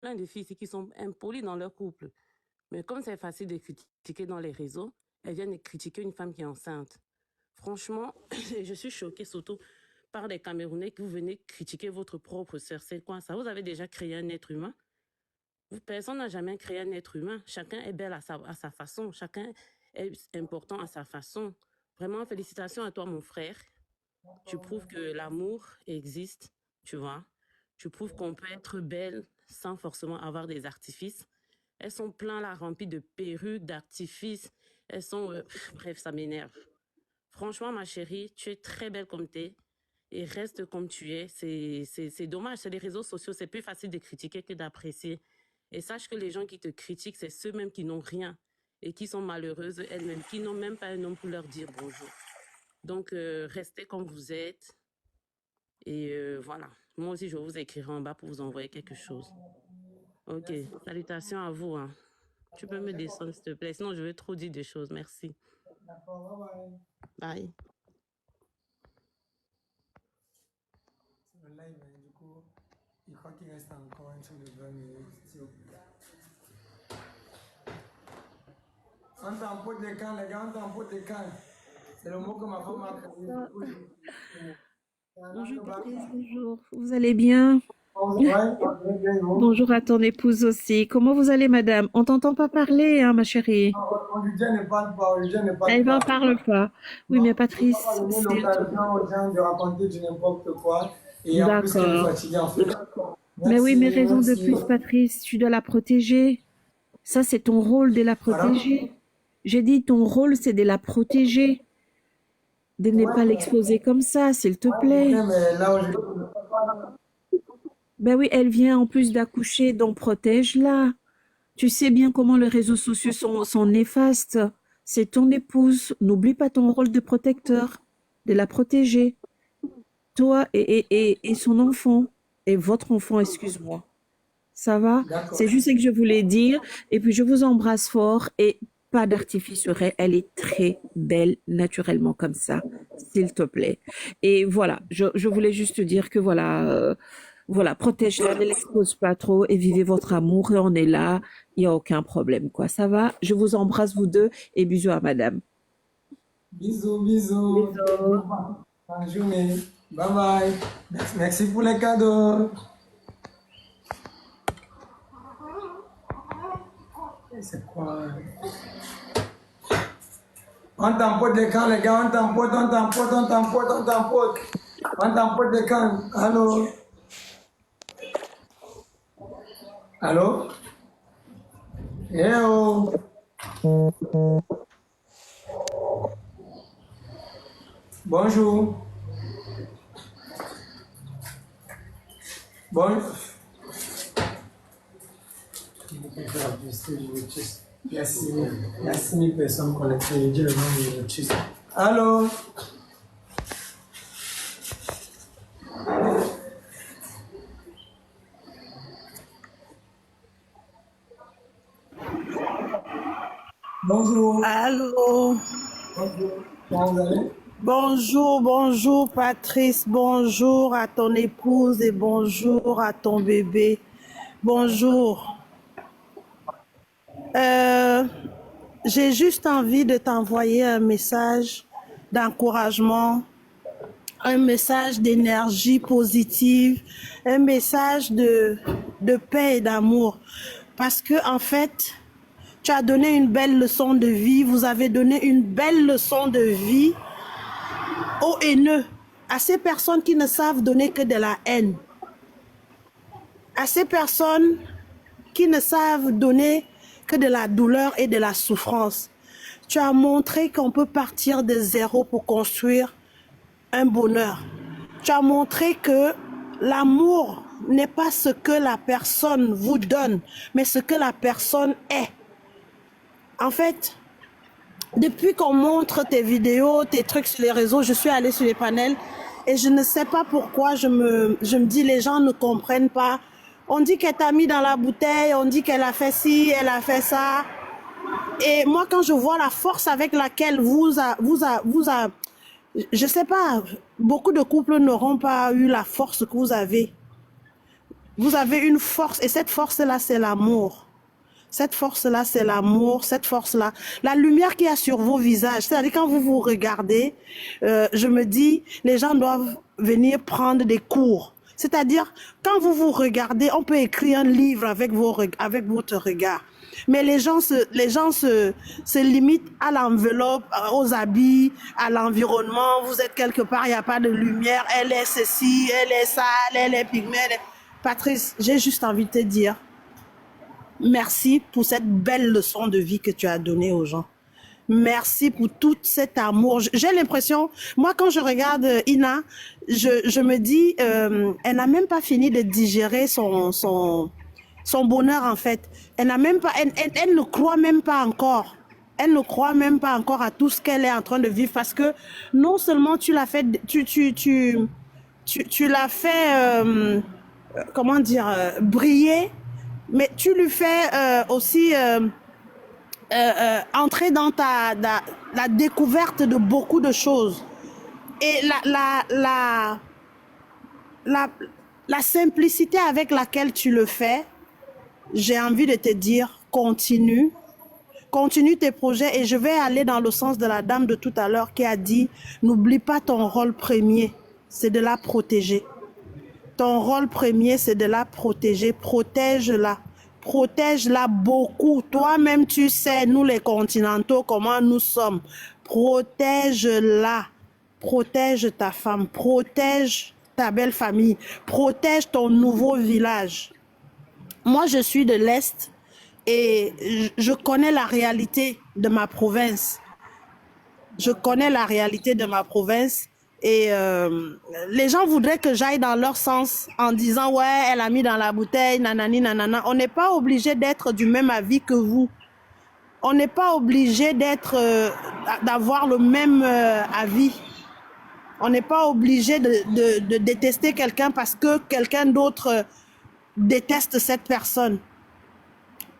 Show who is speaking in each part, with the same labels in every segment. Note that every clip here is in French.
Speaker 1: plein de filles ici qui sont impolies dans leur couple. Mais comme c'est facile de critiquer dans les réseaux, elles viennent de critiquer une femme qui est enceinte. Franchement, je suis choquée surtout par les Camerounais que vous venez critiquer votre propre sœur. C'est quoi ça? Vous avez déjà créé un être humain? Personne n'a jamais créé un être humain. Chacun est belle à sa façon. Chacun est important à sa façon. Vraiment, félicitations à toi, mon frère. Tu prouves que l'amour existe, tu vois. Tu prouves qu'on peut être belle sans forcément avoir des artifices. Elles sont plein là, remplies de perruques, d'artifices. Elles sont... bref, ça m'énerve. Franchement, ma chérie, tu es très belle comme tu es et reste comme tu es. C'est dommage, c'est les réseaux sociaux, c'est plus facile de critiquer que d'apprécier. Et sache que les gens qui te critiquent, c'est ceux-mêmes qui n'ont rien et qui sont malheureuses elles-mêmes, qui n'ont même pas un homme pour leur dire bonjour. Donc, restez comme vous êtes. Et voilà. Moi aussi, je vais vous écrire en bas pour vous envoyer quelque chose. Ok. Salutations à vous. Hein. Tu peux me descendre, s'il te plaît. Sinon, je vais trop dire des choses. Merci.
Speaker 2: D'accord, bye bye.
Speaker 1: Bye.
Speaker 2: C'est le live, hein, du coup, je crois qu'il reste encore un truc de 20 minutes. On t'emporte les camps, les gars, on t'emporte les camps. C'est le mot que ma femme a créé.
Speaker 3: Bonjour Patrice, bonjour. Vous allez bien? Bonjour à ton épouse aussi. Comment vous allez, madame? On t'entend pas parler, hein, ma chérie?
Speaker 2: Olivia ne parle pas, Olivia ne parle
Speaker 3: Elle
Speaker 2: pas.
Speaker 3: ne parle pas. Oui, mais Patrice,
Speaker 2: c'est l'occasion aux gens de raconter du n'importe quoi. Et en plus, qu'elle est fatiguée, en fait.
Speaker 3: Mais oui, mais raison de plus, Patrice, tu dois la protéger. Ça, c'est ton rôle de la protéger. J'ai dit, ton rôle, c'est de la protéger. De ne pas l'exposer comme ça, s'il te plaît.
Speaker 2: Mais là où
Speaker 3: Ben oui, elle vient en plus d'accoucher, donc protège-la. Tu sais bien comment les réseaux sociaux sont néfastes. C'est ton épouse. N'oublie pas ton rôle de protecteur, de la protéger. Toi et son enfant, et votre enfant, excuse-moi. Ça va? C'est juste ce que je voulais dire. Et puis, je vous embrasse fort et pas d'artifice sur elle. Elle est très belle naturellement comme ça, s'il te plaît. Et voilà, je voulais juste te dire que voilà, protège-la, ne l'expose pas trop et vivez votre amour et on est là. Il n'y a aucun problème, quoi. Ça va? Je vous embrasse vous deux et bisous à madame.
Speaker 2: Bisous, bisous.
Speaker 3: Bisous.
Speaker 2: Bonne journée. Bye bye. Merci pour les cadeaux. C'est quoi? On t'emporte les camps, les gars. On t'emporte, on t'emporte, on t'emporte, on t'emporte. On t'emporte les camps. Allô? Allô? Eh oh! Bonjour. Bon. Merci. Merci 1000 personnes connectées. Je dis le nom de l'autisme. Allô? Bonjour.
Speaker 4: Allô.
Speaker 2: Bonjour. Comment vous allez?
Speaker 4: Bonjour, bonjour Patrice, bonjour à ton épouse et bonjour à ton bébé. Bonjour. J'ai juste envie de t'envoyer un message d'encouragement, un message d'énergie positive, un message de paix et d'amour. Parce que en fait, tu as donné une belle leçon de vie, vous avez donné une belle leçon de vie aux haineux, à ces personnes qui ne savent donner que de la haine, à ces personnes qui ne savent donner que de la douleur et de la souffrance. Tu as montré qu'on peut partir de zéro pour construire un bonheur. Tu as montré que l'amour n'est pas ce que la personne vous donne, mais ce que la personne est. En fait, depuis qu'on montre tes vidéos, tes trucs sur les réseaux, je suis allée sur les panels et je ne sais pas pourquoi je me dis les gens ne comprennent pas. On dit qu'elle t'a mis dans la bouteille, on dit qu'elle a fait ci, elle a fait ça. Et moi, quand je vois la force avec laquelle je sais pas, beaucoup de couples n'auront pas eu la force que vous avez. Vous avez une force et cette force-là, c'est l'amour. Cette force-là, c'est l'amour. Cette force-là, la lumière qu'il y a sur vos visages. C'est-à-dire quand vous vous regardez, je me dis, les gens doivent venir prendre des cours. C'est-à-dire, quand vous vous regardez, on peut écrire un livre avec votre regard. Mais les gens se limitent à l'enveloppe, aux habits, à l'environnement. Vous êtes quelque part, il n'y a pas de lumière. Elle est ceci, elle est ça, elle est pygmée. Patrice, j'ai juste envie de te dire merci pour cette belle leçon de vie que tu as donnée aux gens. Merci pour tout cet amour. J'ai l'impression, moi quand je regarde Ina, je me dis, elle n'a même pas fini de digérer son bonheur en fait. Elle n'a même pas, elle ne croit même pas encore. Elle ne croit même pas encore à tout ce qu'elle est en train de vivre parce que non seulement tu l'as fait, tu l'as fait, comment dire, briller, mais tu lui fais aussi entrer dans la découverte de beaucoup de choses. Et la simplicité avec laquelle tu le fais, j'ai envie de te dire, continue tes projets. Et je vais aller dans le sens de la dame de tout à l'heure qui a dit, n'oublie pas ton rôle premier, c'est de la protéger. Ton rôle premier, c'est de la protéger. Protège-la. Protège-la beaucoup. Toi-même, tu sais, nous les continentaux, comment nous sommes. Protège-la. Protège ta femme. Protège ta belle famille. Protège ton nouveau village. Moi, je suis de l'Est et je connais la réalité de ma province. Je connais la réalité de ma province. Et les gens voudraient que j'aille dans leur sens en disant « Ouais, elle a mis dans la bouteille, nanani, nanana ». On n'est pas obligé d'être du même avis que vous. On n'est pas obligé d'avoir le même avis. On n'est pas obligé de détester quelqu'un parce que quelqu'un d'autre déteste cette personne.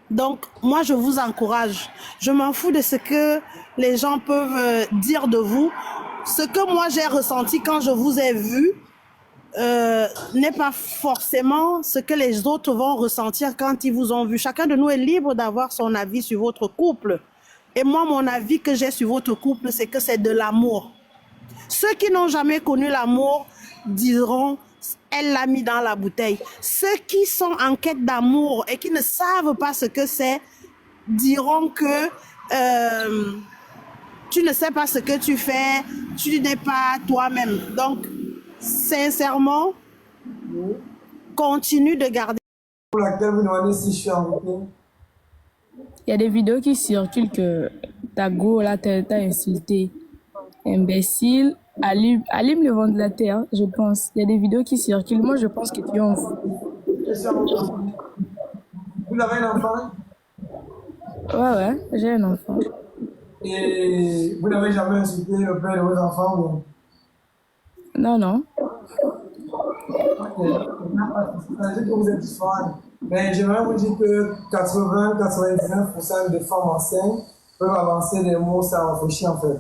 Speaker 4: Donc, moi, je vous encourage. Je m'en fous de ce que les gens peuvent dire de vous. Ce que moi, j'ai ressenti quand je vous ai vu n'est pas forcément ce que les autres vont ressentir quand ils vous ont vu. Chacun de nous est libre d'avoir son avis sur votre couple. Et moi, mon avis que j'ai sur votre couple, c'est que c'est de l'amour. Ceux qui n'ont jamais connu l'amour diront « elle l'a mis dans la bouteille ». Ceux qui sont en quête d'amour et qui ne savent pas ce que c'est diront que tu ne sais pas ce que tu fais, tu n'es pas toi-même. Donc, sincèrement, continue de garder.
Speaker 2: Pour laquelle vous demandez si je suis invité.
Speaker 5: Il y a des vidéos qui circulent que ta go là t'a insulté. Imbécile, allume le ventilateur, je pense. Il y a des vidéos qui circulent. Moi, je pense que tu en fous.
Speaker 2: Vous avez un enfant?
Speaker 5: Ouais, j'ai un enfant.
Speaker 2: Et vous n'avez jamais insulté le père de vos enfants? Ou...
Speaker 5: Non.
Speaker 2: Ok. C'est que vous êtes fan. Mais j'aimerais vous dire que 80-99% des femmes enceintes peuvent avancer des mots sans réfléchir en fait.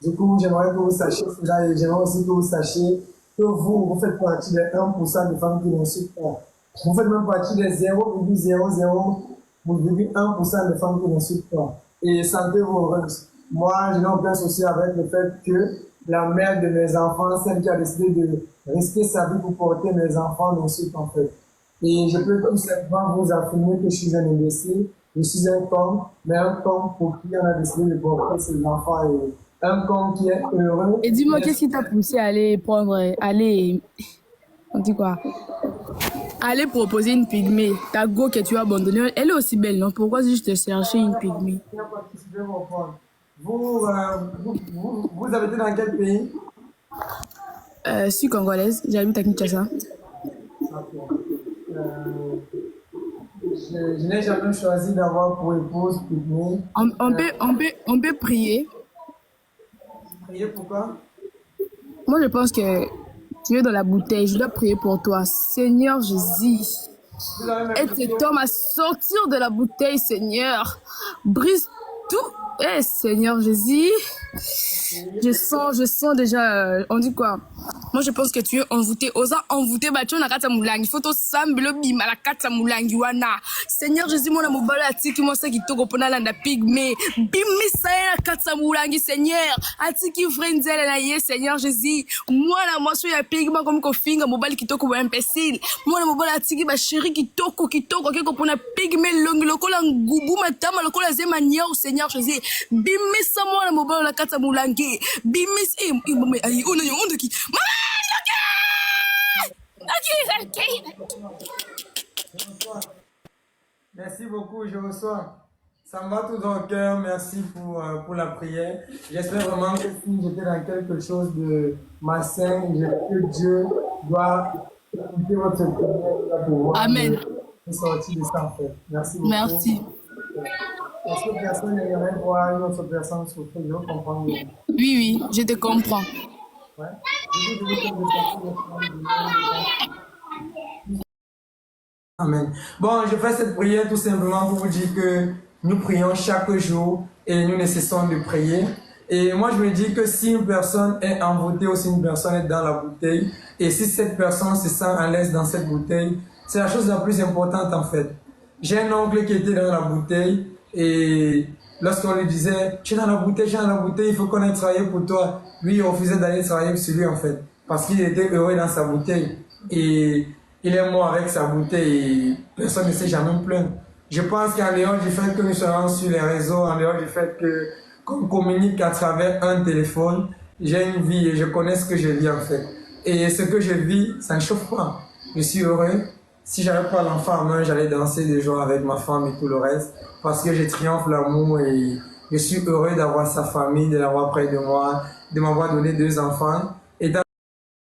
Speaker 2: Du coup, j'aimerais que vous sachiez cela et j'aimerais aussi que vous sachiez que vous faites partie des 1% des femmes qui n'insultent pas. Vous faites même partie des 0,001% des femmes qui n'insultent pas. Et sentez-vous heureuse. Moi, je n'ai aucun souci avec le fait que la mère de mes enfants, celle qui a décidé de risquer sa vie pour porter mes enfants, n'insulte en fait. Et je peux tout simplement vous affirmer que je suis un imbécile, je suis un con, mais un con pour qui on a décidé de porter ses enfants et un con qui est heureux.
Speaker 5: Et dis-moi, qu'est-ce qui t'a poussé à aller on dit quoi? Aller proposer une pygmée. Ta go que tu as abandonnée, elle est aussi belle, non? Pourquoi juste chercher une pygmée?
Speaker 2: Vous habitez dans quel pays?
Speaker 5: Je suis congolaise, j'habite à Kinshasa.
Speaker 2: Je n'ai jamais choisi d'avoir pour épouse pygmée.
Speaker 5: On peut prier.
Speaker 2: Prier pourquoi?
Speaker 5: Moi, je pense que tu es dans la bouteille. Je dois prier pour toi. Seigneur Jésus, aide cet homme à sortir de la bouteille, Seigneur. Brise tout. Seigneur Jésus, je sens déjà, on dit quoi? Moi, je pense que tu es envoûté. Osa envoûté, bah, tu as kata moulangi. Photo sambelo bima la kata moulangi wana. Seigneur Jésus, mon amour, bala atiki, moi, ça qui toko pona landa pigme. Bimi sa la kata moulangi, Seigneur. Atiki frenzele na ye, Seigneur Jésus. Moi, la moi, so ya pigma comme kofinga, mobile qui toko ba imbécile. Moi, la mobile atiki, ba chéri qui toko, keko pona pigme longi, lokola ngubu, matama, lokola zema nyao, Seigneur Jésus. Bimi sa moi, la mobile la kata moulangi. Bimi sa, aïe, on a eu honte qui.
Speaker 2: Merci beaucoup, je reçois. Ça me va tout dans le cœur. Merci pour la prière. J'espère vraiment que si j'étais dans quelque chose de malsain, que Dieu doit écouter votre prière pour pouvoir
Speaker 5: Amen.
Speaker 2: me sortir de ça en fait. Merci beaucoup.
Speaker 5: Merci.
Speaker 2: Est-ce que personne n'aimerait voir une autre personne souffrir? Je comprends bien.
Speaker 5: Oui, je te comprends.
Speaker 2: Ouais. Amen. Bon, je fais cette prière tout simplement pour vous dire que nous prions chaque jour et nous ne cessons de prier. Et moi, je me dis que si une personne est envoûtée ou si une personne est dans la bouteille, et si cette personne se sent à l'aise dans cette bouteille, c'est la chose la plus importante en fait. J'ai un oncle qui était dans la bouteille et lorsqu'on lui disait « Tu es dans la bouteille, il faut qu'on aille travailler pour toi », lui, il refusait d'aller travailler sur lui en fait, parce qu'il était heureux dans sa bouteille. Et il est mort avec sa bouteille et personne ne s'est jamais plaint. Je pense qu'en dehors du fait que nous soyons sur les réseaux, en dehors du fait qu'on communique à travers un téléphone, j'ai une vie et je connais ce que je vis en fait. Et ce que je vis, ça ne chauffe pas. Je suis heureux. Si j'avais pas l'enfant en main, j'allais danser des jours avec ma femme et tout le reste, parce que je triomphe l'amour et je suis heureux d'avoir sa famille, de l'avoir près de moi, de m'avoir donné 2 enfants.